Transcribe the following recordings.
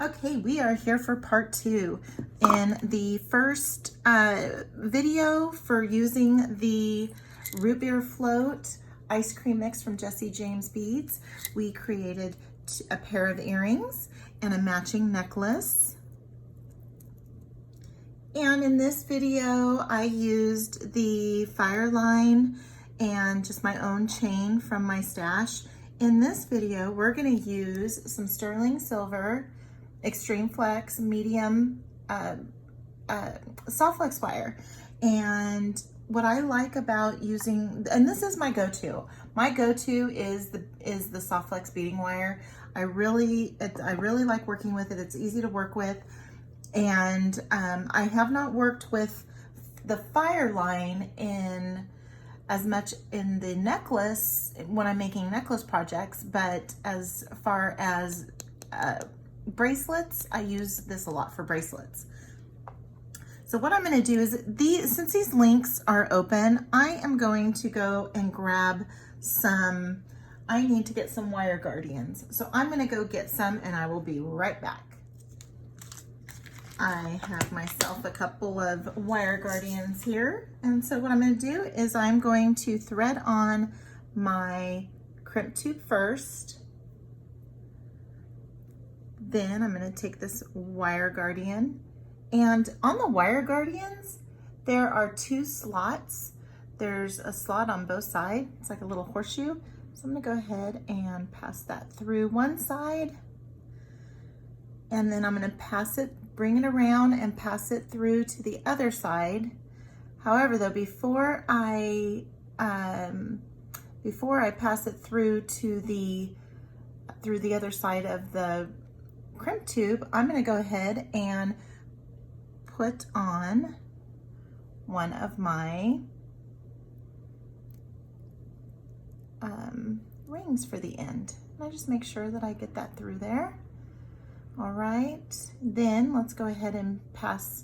Okay, we are here for part 2. In the first video for using the root beer float ice cream mix from Jesse James Beads, we created a pair of earrings and a matching necklace. And in this video, I used the fire line and just my own chain from my stash. In this video, we're gonna use some sterling silver, extreme flex, medium, soft flex wire. And what I like about using, and this is my go-to. My go-to is the soft flex beading wire. I really like working with it. It's easy to work with. And I have not worked with the fire line in as much in the necklace when I'm making necklace projects, but as far as bracelets, I use this a lot for bracelets. So what I'm going to do is, since these links are open, I am going to go and grab some, I need to get some wire guardians. So I'm going to go get some and I will be right back. I have myself a couple of wire guardians here. And so what I'm going to do is I'm going to thread on my crimp tube first. Then I'm going to take this wire guardian, and on the wire guardians, there are 2 slots. There's a slot on both sides. It's like a little horseshoe. So I'm going to go ahead and pass that through one side, and then I'm going to pass it, bring it around and pass it through to the other side. However, though, before I pass it through to the other side of the crimp tube, I'm going to go ahead and put on one of my rings for the end. And I just make sure that I get that through there. All right, then let's go ahead and pass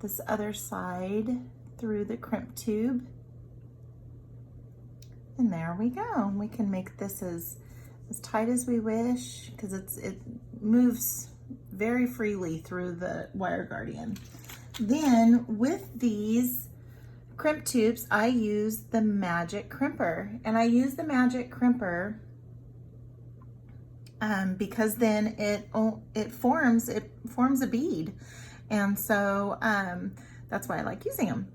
this other side through the crimp tube. And there we go. We can make this as tight as we wish, because it moves very freely through the wire guardian. Then with these crimp tubes, I use the magic crimper, and I use the magic crimper because then it forms a bead, and so that's why I like using them.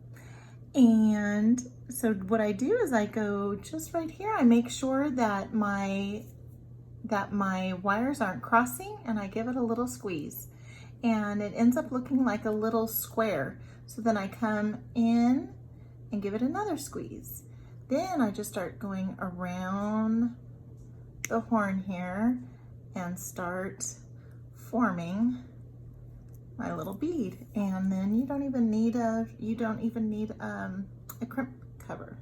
And so what I do is I go just right here. I make sure that my wires aren't crossing, and I give it a little squeeze, and it ends up looking like a little square. So then I come in and give it another squeeze. Then I just start going around the horn here and start forming my little bead. And then you don't even need a crimp cover.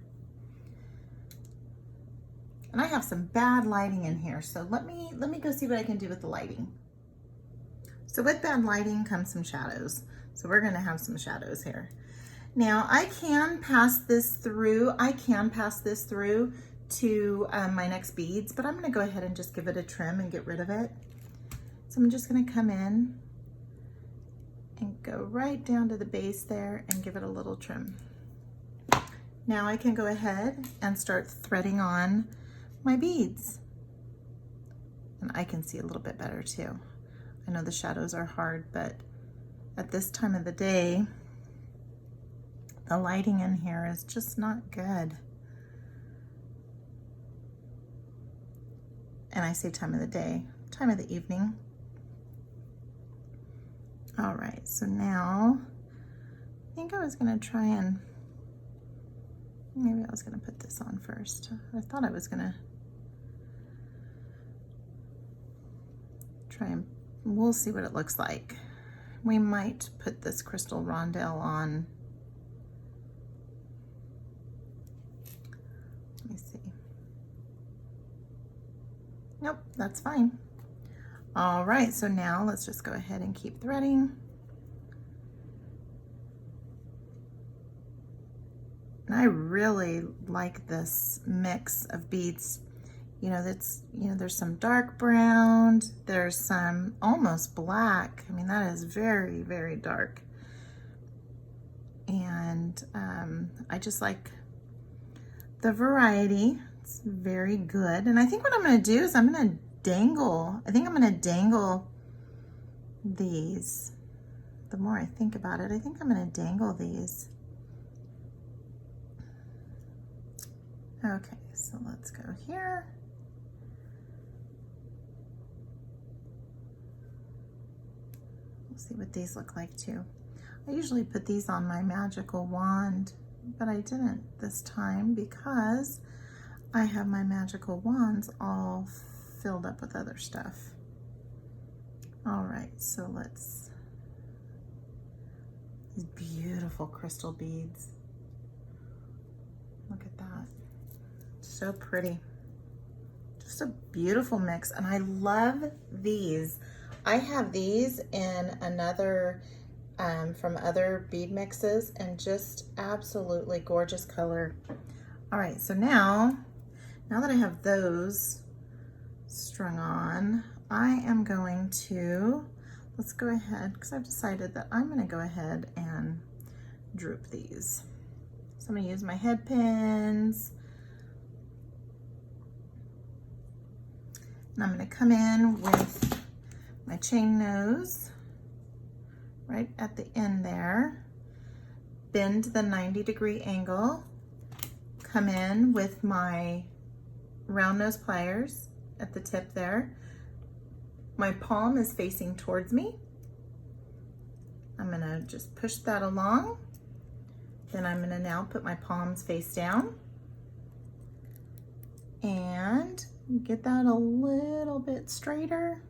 And I have some bad lighting in here, so let me go see what I can do with the lighting. So with bad lighting comes some shadows. So we're gonna have some shadows here. Now I can pass this through. To my next beads, but I'm gonna go ahead and just give it a trim and get rid of it. So I'm just gonna come in and go right down to the base there and give it a little trim. Now I can go ahead and start threading on my beads. And I can see a little bit better too. I know the shadows are hard, but at this time of the day, the lighting in here is just not good. And I say time of the day, time of the evening. All right, so now I think I was gonna try and, maybe I was gonna put this on first. I thought I was gonna try and, we'll see what it looks like. We might put this crystal rondelle on. Let me see. Nope, that's fine. All right, so now let's just go ahead and keep threading. And I really like this mix of beads. You know, there's some dark brown, there's some almost black. I mean, that is very, very dark. And I just like the variety. It's very good. And I think what I'm going to do is I'm going to dangle. I think I'm going to dangle these. The more I think about it, I think I'm going to dangle these. Okay, so let's go here. We'll see what these look like too. I usually put these on my magical wand, but I didn't this time because I have my magical wands all filled up with other stuff. All right, so let's, these beautiful crystal beads. Look at that, so pretty. Just a beautiful mix, and I love these. I have these in another, from other bead mixes, and just absolutely gorgeous color. All right, so now that I have those strung on, I am going to, let's go ahead, because I've decided that I'm gonna go ahead and droop these. So I'm gonna use my head pins, and I'm gonna come in with my chain nose right at the end there, bend the 90-degree angle, come in with my round nose pliers at the tip there. My palm is facing towards me. I'm gonna just push that along. Then I'm gonna now put my palms face down and get that a little bit straighter.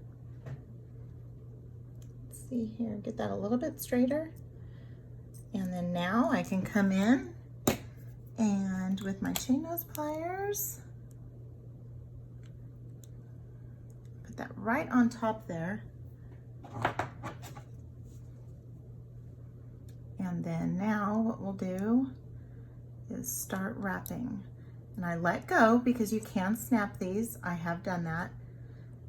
Let's see here, get that a little bit straighter. And then now I can come in and with my chain nose pliers, put that right on top there. And then now what we'll do is start wrapping. And I let go because you can snap these. I have done that,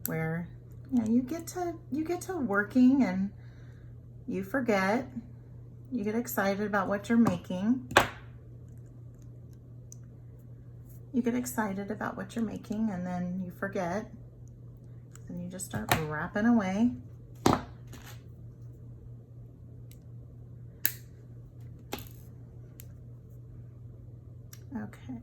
where you know you get to working and you forget. You get excited about what you're making. You get excited about what you're making and then you forget. And you just start wrapping away. Okay.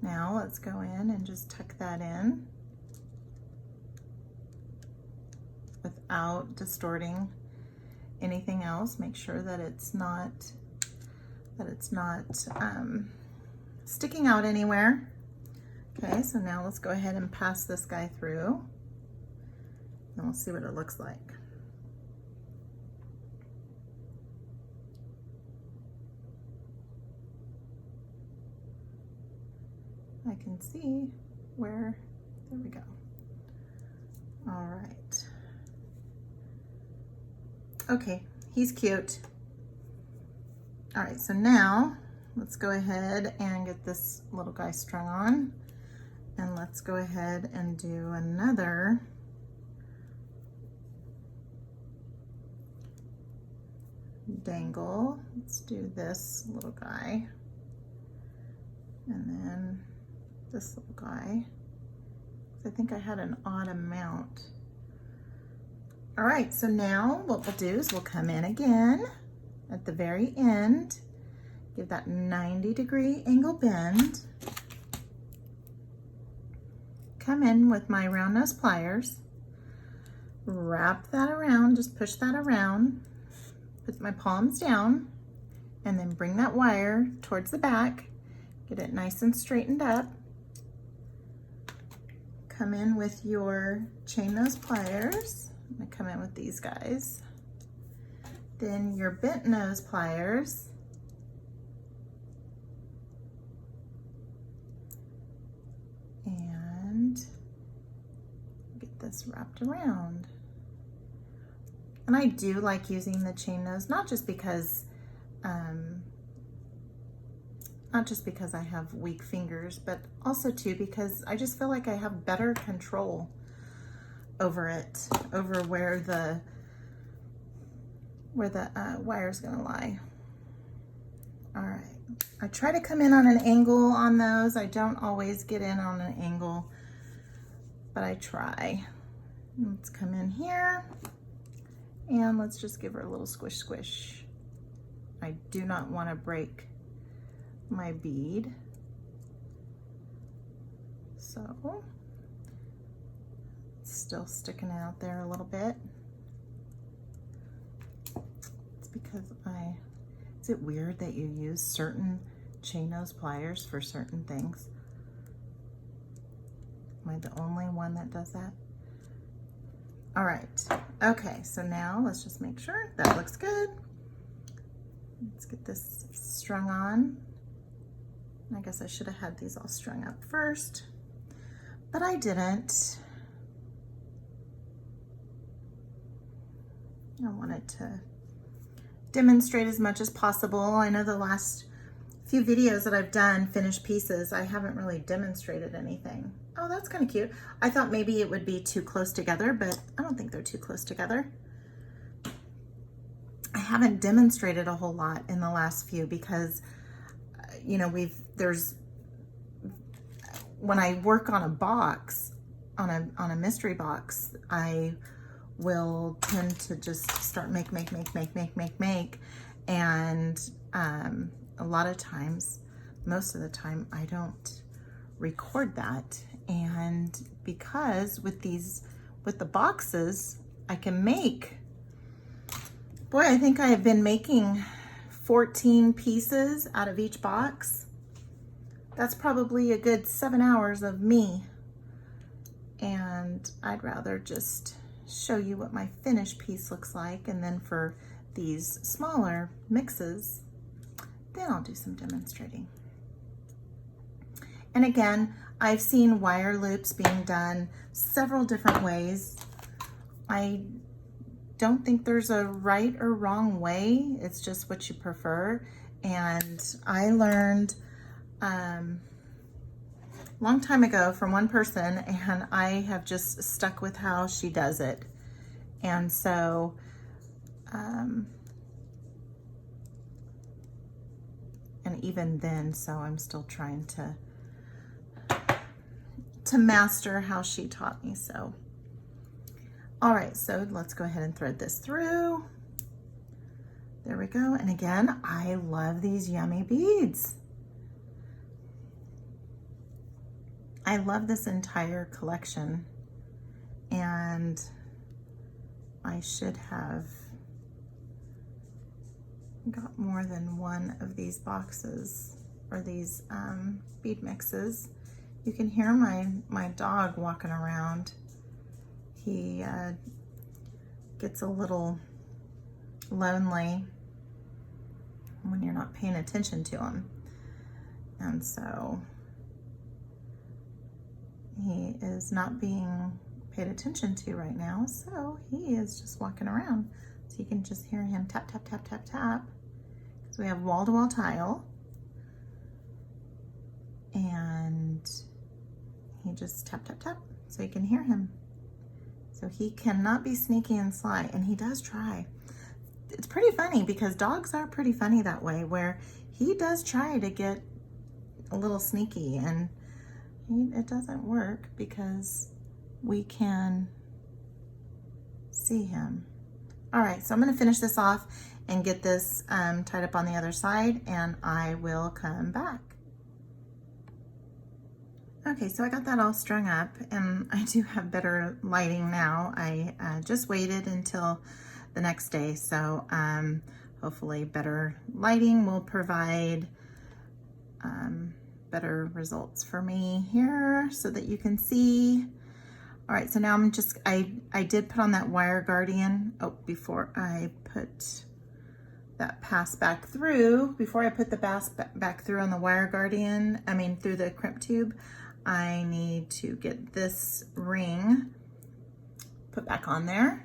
Now let's go in and just tuck that in without distorting anything else. Make sure that it's not sticking out anywhere. Okay, so now let's go ahead and pass this guy through and we'll see what it looks like. I can see where, there we go. All right. Okay, he's cute. All right, so now let's go ahead and get this little guy strung on, and let's go ahead and do another dangle. Let's do this little guy, and then this little guy. I think I had an odd amount. All right, so now what we'll do is we'll come in again at the very end, give that 90-degree angle bend, come in with my round nose pliers, wrap that around, just push that around, put my palms down, and then bring that wire towards the back, get it nice and straightened up. Come in with your chain nose pliers. I'm gonna come in with these guys. Then your bent nose pliers. And get this wrapped around. And I do like using the chain nose, not just because Not just because I have weak fingers, but also too because I just feel like I have better control over it, over where the wire is gonna lie. All right, I try to come in on an angle on those. I don't always get in on an angle, but I try. Let's come in here and let's just give her a little squish squish. I do not want to break my bead. So it's still sticking out there a little bit. It's because is it weird that you use certain chain nose pliers for certain things? Am I the only one that does that? All right, okay, so now let's just make sure that looks good. Let's get this strung on. I guess I should have had these all strung up first, but I didn't. I wanted to demonstrate as much as possible. I know the last few videos that I've done, finished pieces, I haven't really demonstrated anything. Oh, that's kind of cute. I thought maybe it would be too close together, but I don't think they're too close together. I haven't demonstrated a whole lot in the last few because, you know, when I work on a box, on a mystery box, I will tend to just start make, and a lot of times, most of the time, I don't record that. And because with the boxes, I can make, boy, I think I have been making 14 pieces out of each box. That's probably a good 7 hours of me. And I'd rather just show you what my finished piece looks like. And then for these smaller mixes, then I'll do some demonstrating. And again, I've seen wire loops being done several different ways. I don't think there's a right or wrong way. It's just what you prefer. And I learned long time ago from one person, and I have just stuck with how she does it. And so and even then, so I'm still trying to master how she taught me. So all right, so let's go ahead and thread this through. There we go. And again, I love these yummy beads. I love this entire collection, and I should have got more than one of these boxes or these bead mixes. You can hear my dog walking around. He gets a little lonely when you're not paying attention to him. And so he is not being paid attention to right now. So he is just walking around. So you can just hear him tap, tap, tap, tap, tap. So we have wall-to-wall tile. And he just tap, tap, tap. So you can hear him. So he cannot be sneaky and sly, and he does try. It's pretty funny because dogs are pretty funny that way, where he does try to get a little sneaky, and it doesn't work because we can see him. All right, so I'm gonna finish this off and get this tied up on the other side, and I will come back. Okay, so I got that all strung up, and I do have better lighting now. I just waited until the next day, so hopefully better lighting will provide better results for me here so that you can see. All right, so now I'm just, I did put on that wire guardian. Oh, before I put that pass back through, before I put the pass back through on the wire guardian, I mean through the crimp tube, I need to get this ring put back on there.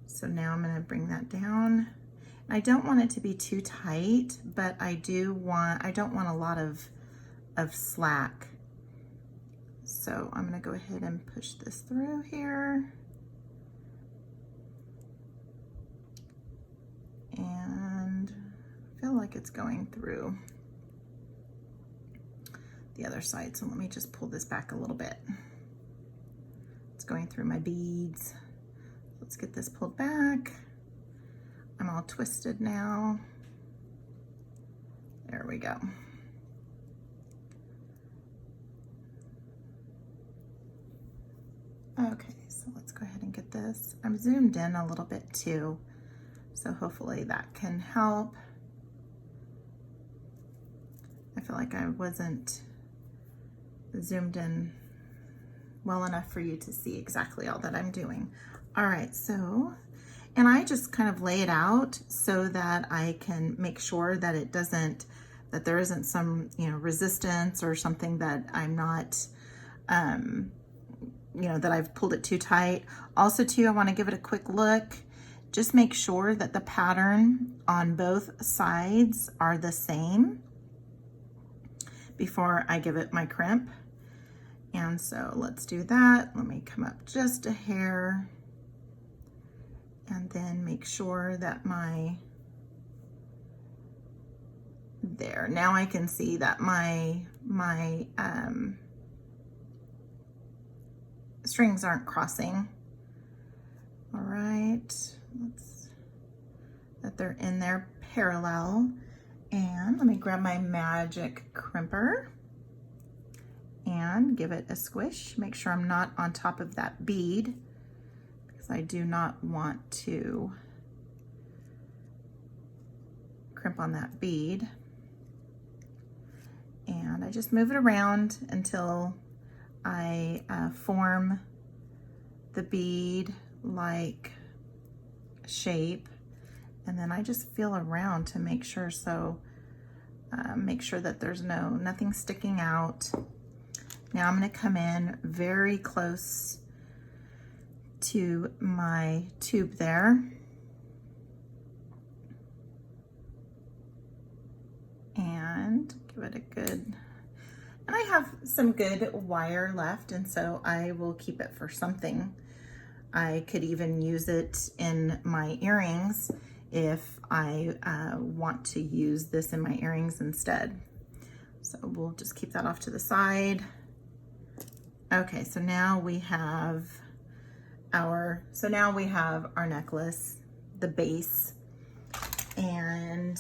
So now I'm gonna bring that down. I don't want it to be too tight, but I don't want a lot of slack. So I'm gonna go ahead and push this through here. And I feel like it's going through the other side. So let me just pull this back a little bit. It's going through my beads. Let's get this pulled back. I'm all twisted now. There we go. Okay, so let's go ahead and get this. I'm zoomed in a little bit too, so hopefully that can help. I feel like I wasn't zoomed in well enough for you to see exactly all that I'm doing. All right, so, and I just kind of lay it out so that I can make sure that it doesn't, that there isn't some, you know, resistance or something that I'm not, you know, that I've pulled it too tight. Also too, I want to give it a quick look. Just make sure that the pattern on both sides are the same before I give it my crimp. And so let's do that. Let me come up just a hair and then make sure that there. Now I can see that my strings aren't crossing. All right, that they're in there parallel. And let me grab my magic crimper and give it a squish. Make sure I'm not on top of that bead because I do not want to crimp on that bead. And I just move it around until I form the bead like shape, and then I just feel around to make sure, so make sure that there's nothing sticking out. Now I'm going to come in very close to my tube there, and give it a good, and I have some good wire left, and so I will keep it for something. I could even use it in my earrings if I want to use this in my earrings instead. So we'll just keep that off to the side. Okay, so now we have our necklace, the base. And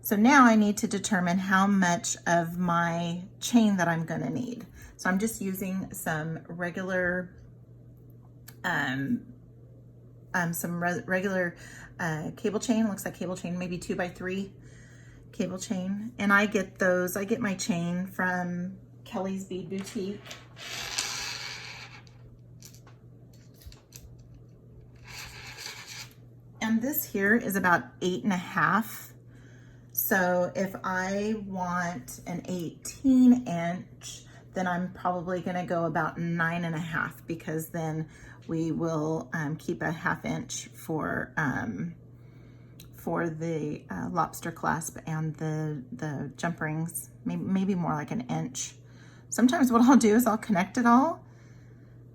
so now I need to determine how much of my chain that I'm gonna need. So I'm just using some regular cable chain. Looks like cable chain, maybe 2x3 cable chain. And I get my chain from Kelly's Bead Boutique. And this here is about 8.5. So if I want an 18 inch, then I'm probably gonna go about 9.5, because then we will keep a 1/2 inch for the lobster clasp and the jump rings, maybe more like an inch. Sometimes what I'll do is I'll connect it all.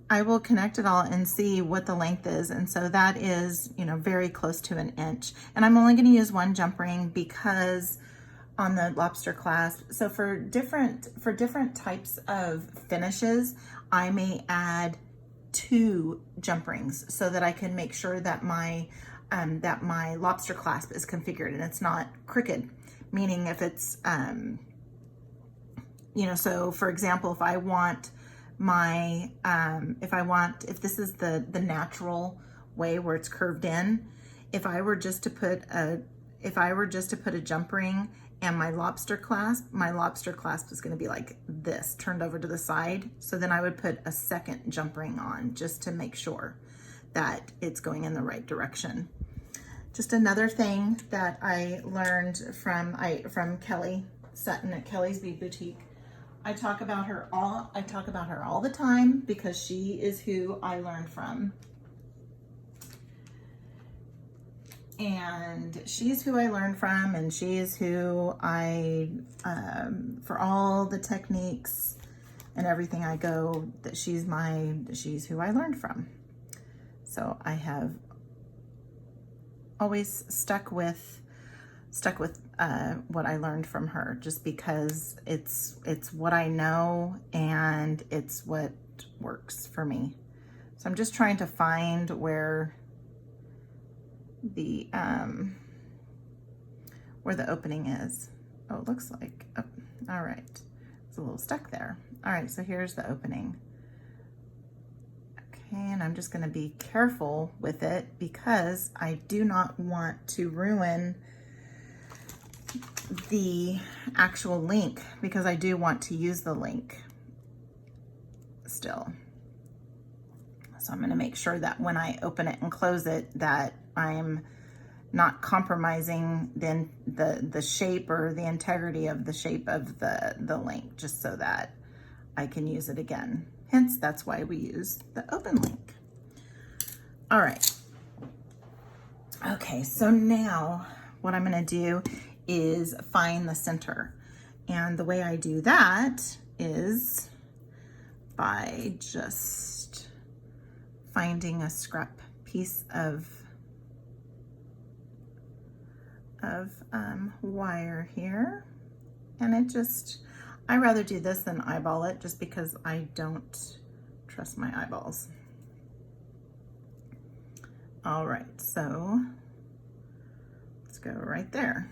I will connect it all and see what the length is. And so that is, you know, very close to an inch. And I'm only gonna use one jump ring because on the lobster clasp. So for different types of finishes, I may add 2 jump rings so that I can make sure that my lobster clasp is configured and it's not crooked. Meaning if it's, you know, so for example, if I want my, if this is the natural way where it's curved in, if I were just to put a jump ring and my lobster clasp is going to be like this, turned over to the side. So then I would put a second jump ring on just to make sure that it's going in the right direction. Just another thing that I learned from Kelly Sutton at Kelly's Bead Boutique. I talk about her all the time because she is who I learned from. And she's who I learned from, and she's who I, for all the techniques and everything I go, that she's who I learned from. So I have always stuck with what I learned from her, just because it's what I know and it's what works for me. So I'm just trying to find where the opening is. Oh, it looks like, oh, all right. It's a little stuck there. All right, so here's the opening. Okay, and I'm just gonna be careful with it because I do not want to ruin the actual link, because I do want to use the link still. So I'm gonna make sure that when I open it and close it, that I'm not compromising the shape or the integrity of the shape of the link, just so that I can use it again. Hence, that's why we use the open link. All right. Okay, so now what I'm gonna do is find the center. And the way I do that is by just finding a scrap piece of wire here. And I rather do this than eyeball it, just because I don't trust my eyeballs. All right, so let's go right there.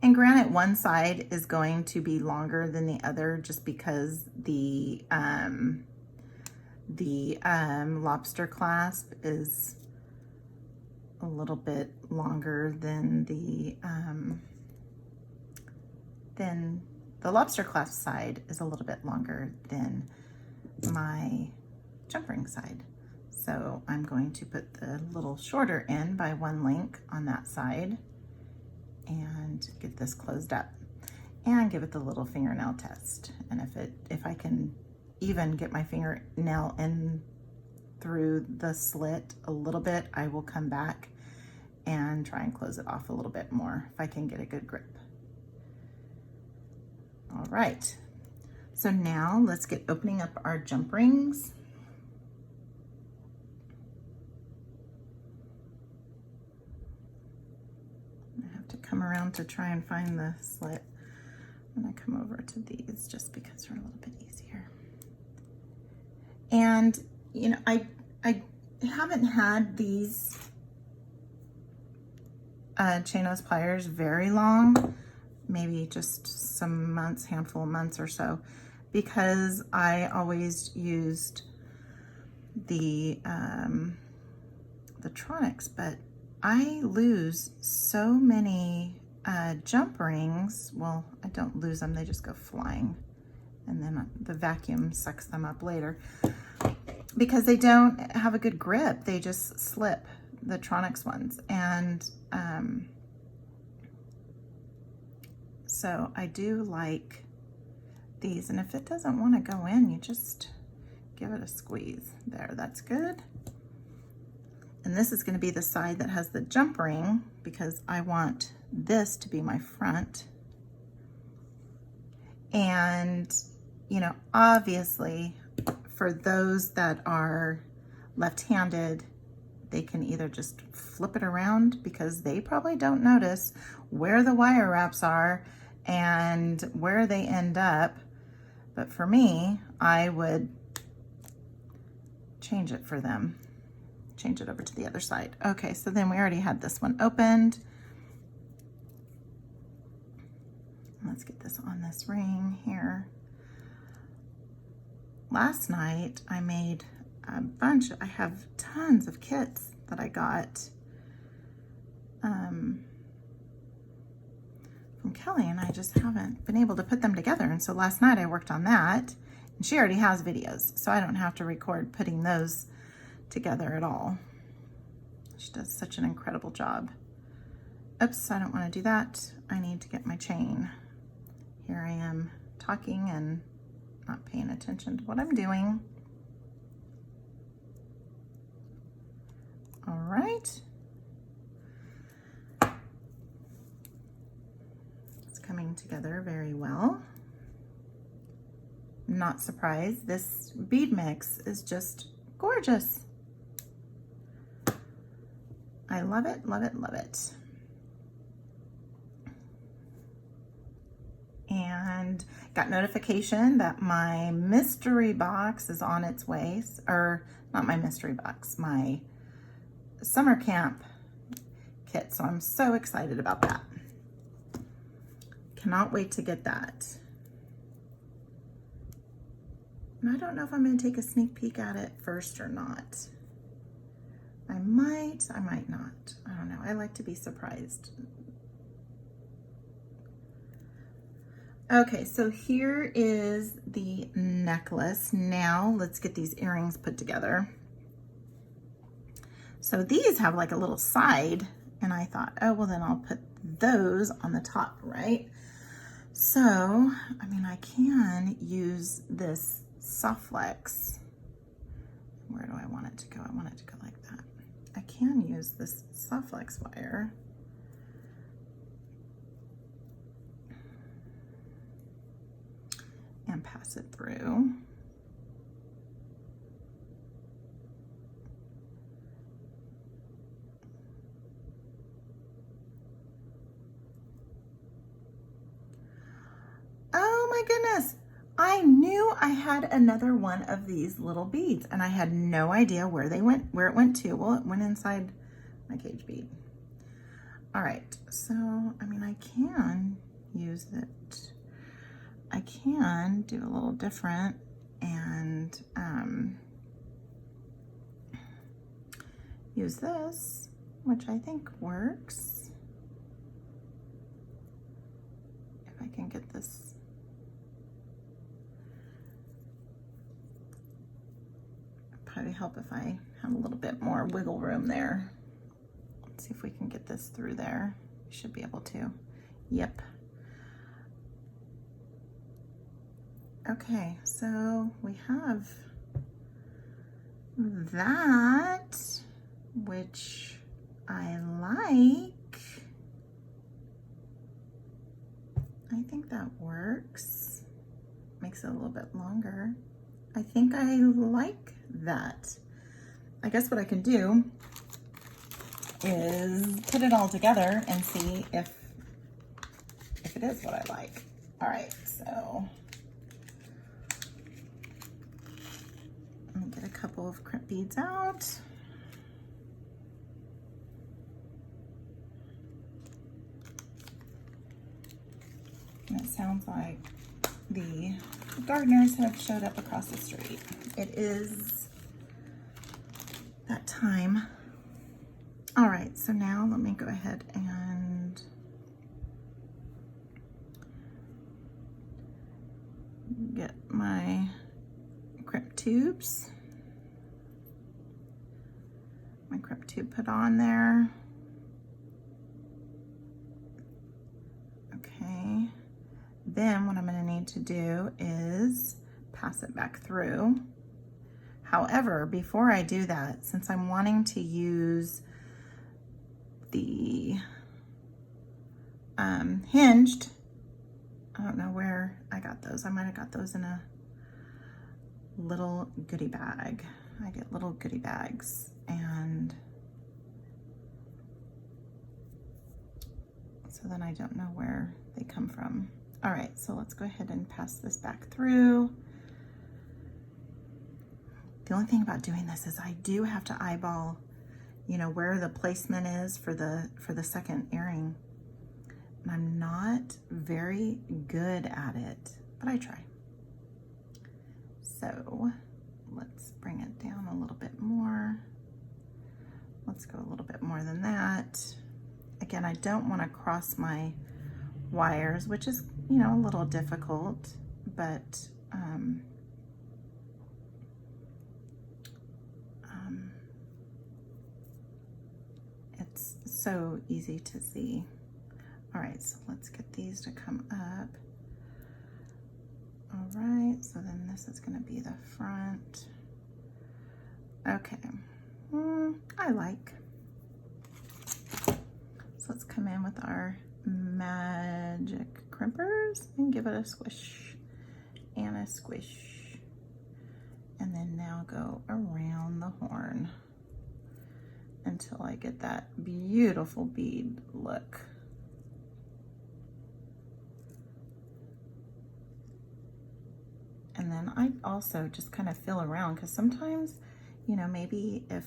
And granted, one side is going to be longer than the other, just because the lobster clasp is a little bit longer than the lobster clasp side is a little bit longer than my jump ring side. So I'm going to put the little shorter end by one link on that side and get this closed up and give it the little fingernail test. And if I can even get my fingernail in through the slit a little bit, I will come back and try and close it off a little bit more if I can get a good grip. All right, so now let's get opening up our jump rings. I have to come around to try and find the slit when I come over to these, just because they're a little bit easier. And you know, I haven't had these chain nose pliers very long, maybe just some months, handful of months or so, because I always used the Tronics, but I lose so many jump rings. Well, I don't lose them, they just go flying, and then the vacuum sucks them up later, because they don't have a good grip. They just slip, the Tronics ones. And so I do like these. And if it doesn't want to go in, you just give it a squeeze. There, that's good. And this is going to be the side that has the jump ring, because I want this to be my front. And, you know, obviously, for those that are left-handed, they can either just flip it around, because they probably don't notice where the wire wraps are and where they end up. But for me, I would change it for them. Change it over to the other side. Okay, so then we already had this one opened. Let's get this on this ring here. Last night I made a bunch. I have tons of kits that I got from Kelly, and I just haven't been able to put them together. And so last night I worked on that, and she already has videos, so I don't have to record putting those together at all. She does such an incredible job. Oops, I don't want to do that. I need to get my chain. Here I am talking and not paying attention to what I'm doing. All right. going together very well. Not surprised. This bead mix is just gorgeous. I love it, love it, love it. And got notification that my mystery box is on its way, or not my mystery box, my summer camp kit. So I'm so excited about that. Cannot wait to get that. And I don't know if I'm going to take a sneak peek at it first or not. I might not. I don't know. I like to be surprised. Okay, so here is the necklace. Now let's get these earrings put together. So these have like a little side, and I thought, oh, well then I'll put those on the top, right? So, I mean, I can use this soft flex. Where do I want it to go? I want it to go like that. I can use this soft flex wire and pass it through. Oh my goodness. I knew I had another one of these little beads and I had no idea where it went to. Well, it went inside my cage bead. All right, so, I mean, I can use it. I can do a little different and use this, which I think works. If I can get this. Probably help if I have a little bit more wiggle room there. Let's see if we can get this through there. We should be able to. Yep. Okay, so we have that, which I like. I think that works. Makes it a little bit longer. I think I like that. I guess what I can do is put it all together and see if it is what I like. All right, so let me get a couple of crimp beads out. And it sounds like the gardeners have showed up across the street. It is that time. All right, so now let me go ahead and get my crimp tubes. My crimp tube put on there. Okay. Then what I'm going to need to do is pass it back through. However, before I do that, since I'm wanting to use the hinged, I don't know where I got those. I might have got those in a little goodie bag. I get little goodie bags, and so then I don't know where they come from. All right, so let's go ahead and pass this back through. The only thing about doing this is I do have to eyeball, you know, where the placement is for the second earring. And I'm not very good at it, but I try. So let's bring it down a little bit more. Let's go a little bit more than that. Again, I don't want to cross my wires, which is, you know, a little difficult, but it's so easy to see. All right, so let's get these to come up. All right, so then this is going to be the front. Okay, I like. So let's come in with our magic crimpers and give it a squish and a squish. And then now go around the horn until I get that beautiful bead look. And then I also just kind of feel around, because sometimes, you know, maybe if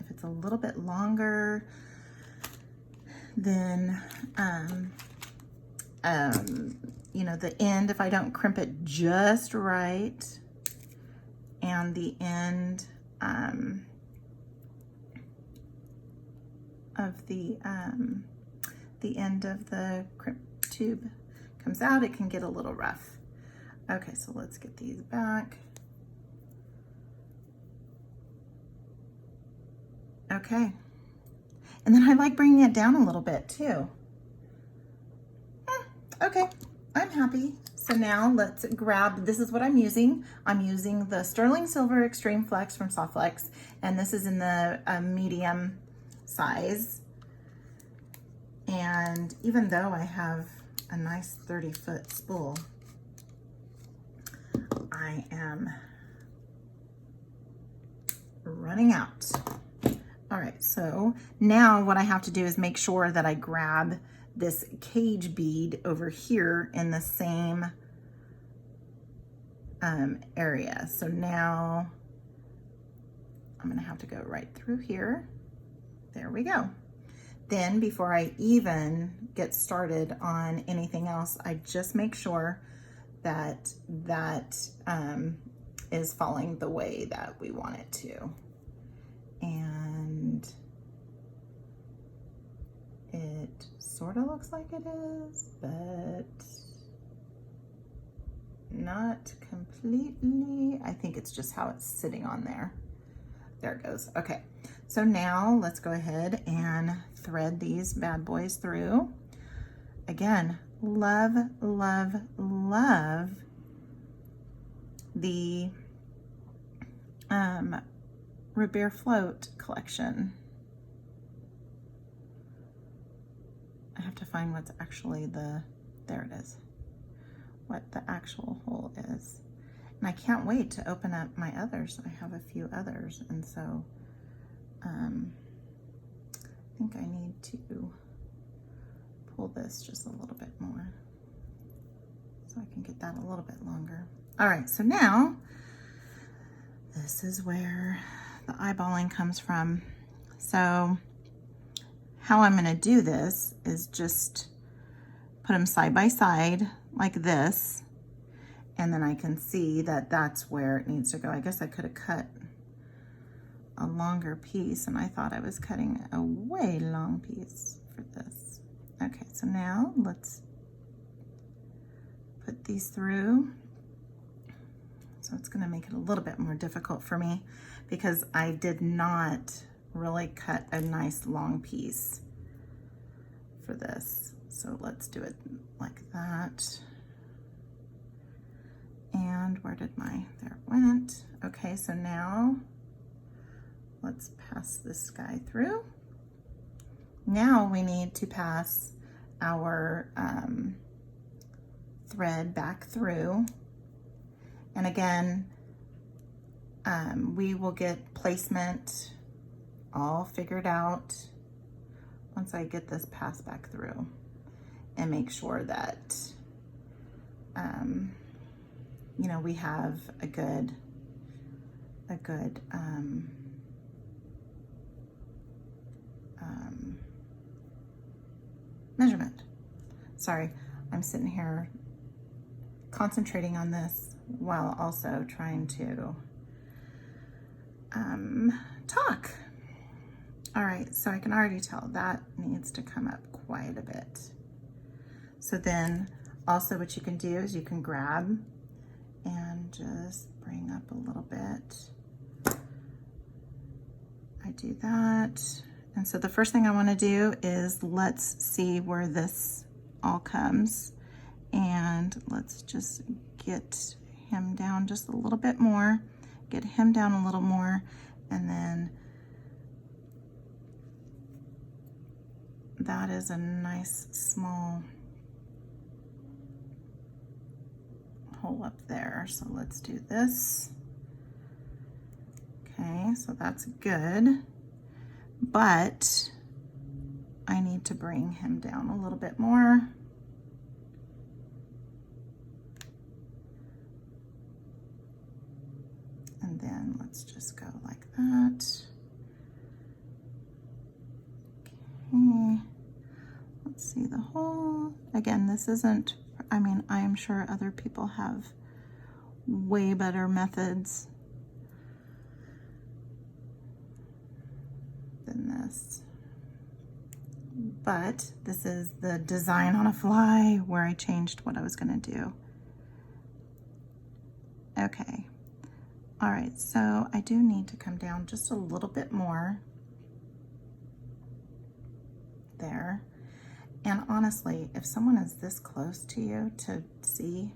it's a little bit longer, then you know, the end, if I don't crimp it just right, and the end of the end of the crimp tube comes out, it can get a little rough. Okay, so let's get these back. Okay, and then I like bringing it down a little bit too. Okay, I'm happy. So now let's grab, this is what I'm using. I'm using the Sterling Silver Extreme Flex from Soft Flex, and this is in the medium size. And even though I have a nice 30-foot spool, I am running out. All right, so now what I have to do is make sure that I grab this cage bead over here in the same area. So now I'm gonna have to go right through here. There we go. Then before I even get started on anything else, I just make sure that that is falling the way that we want it to. And it sort of looks like it is, but not completely. I think it's just how it's sitting on there. There it goes. Okay, so now let's go ahead and thread these bad boys through. Again, love, love, love the Root Beer Float collection. I have to find what's actually there it is, what the actual hole is. And I can't wait to open up my others. I have a few others, and so I think I need to pull this just a little bit more so I can get that a little bit longer. All right, so now this is where the eyeballing comes from. So how I'm gonna do this is just put them side by side like this, and then I can see that that's where it needs to go. I guess I could have cut a longer piece, and I thought I was cutting a way long piece for this. Okay, so now let's put these through. So it's gonna make it a little bit more difficult for me because I did not really cut a nice long piece for this. So let's do it like that. And where did there it went. Okay, so now let's pass this guy through. Now we need to pass our thread back through. And again, we will get placement all figured out once I get this passed back through, and make sure that you know, we have a good measurement. Sorry, I'm sitting here concentrating on this while also trying to talk. All right, so I can already tell that needs to come up quite a bit. So then also what you can do is you can grab and just bring up a little bit. I do that. And so the first thing I want to do is let's see where this all comes, and let's just get him down just a little bit more, get him down a little more, and then that is a nice small roll up there. So let's do this. Okay, so that's good, but I need to bring him down a little bit more. And then let's just go like that. Okay, let's see the hole. Again, this isn't, I mean, I am sure other people have way better methods than this. But this is the design on a fly where I changed what I was gonna do. Okay. All right, so I do need to come down just a little bit more there. And honestly, if someone is this close to you to see,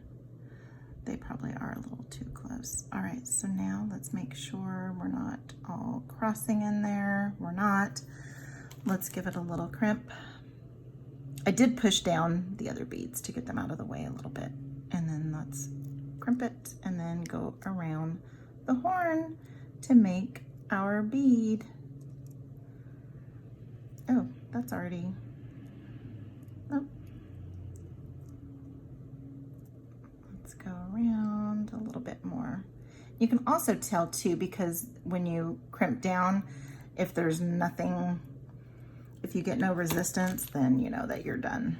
they probably are a little too close. All right, so now let's make sure we're not all crossing in there. We're not. Let's give it a little crimp. I did push down the other beads to get them out of the way a little bit. And then let's crimp it and then go around the horn to make our bead. Oh, that's already, oh. Let's go around a little bit more. You can also tell too, because when you crimp down, if there's nothing, if you get no resistance, then you know that you're done.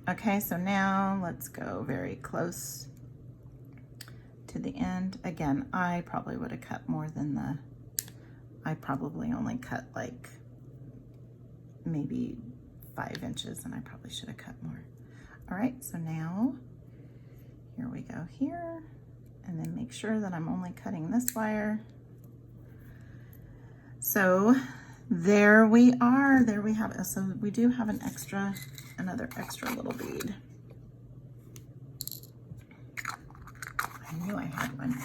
Okay, so now let's go very close to the end. Again, I probably would have cut more than I probably only cut like maybe 5 inches, and I probably should have cut more. All right, so now here we go here, and then make sure that I'm only cutting this wire. So there we are, there we have it. So we do have another extra little bead. I knew I had one.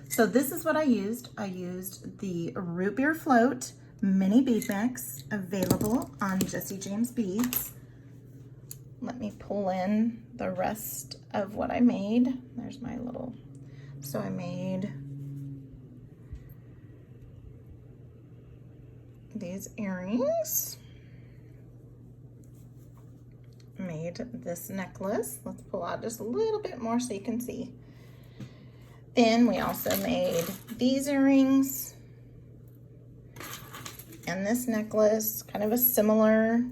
So this is what I used. I used the Root Beer Float Mini Bead Mix, available on Jesse James Beads. Let me pull in the rest of what I made. There's my little, so I made these earrings, made this necklace. Let's pull out just a little bit more so you can see. Then we also made these earrings and this necklace, kind of a similar,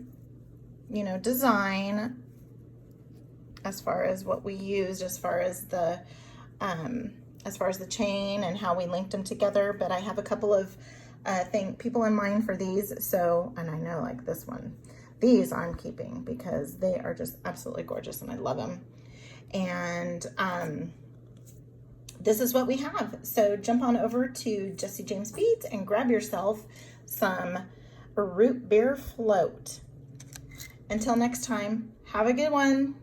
you know, design as far as what we used, as far as the chain and how we linked them together. But I have a couple of people in mind for these. So, and I know like this one, these I'm keeping because they are just absolutely gorgeous and I love them. And this is what we have. So jump on over to Jesse James Beads and grab yourself some Root Beer Float. Until next time, have a good one.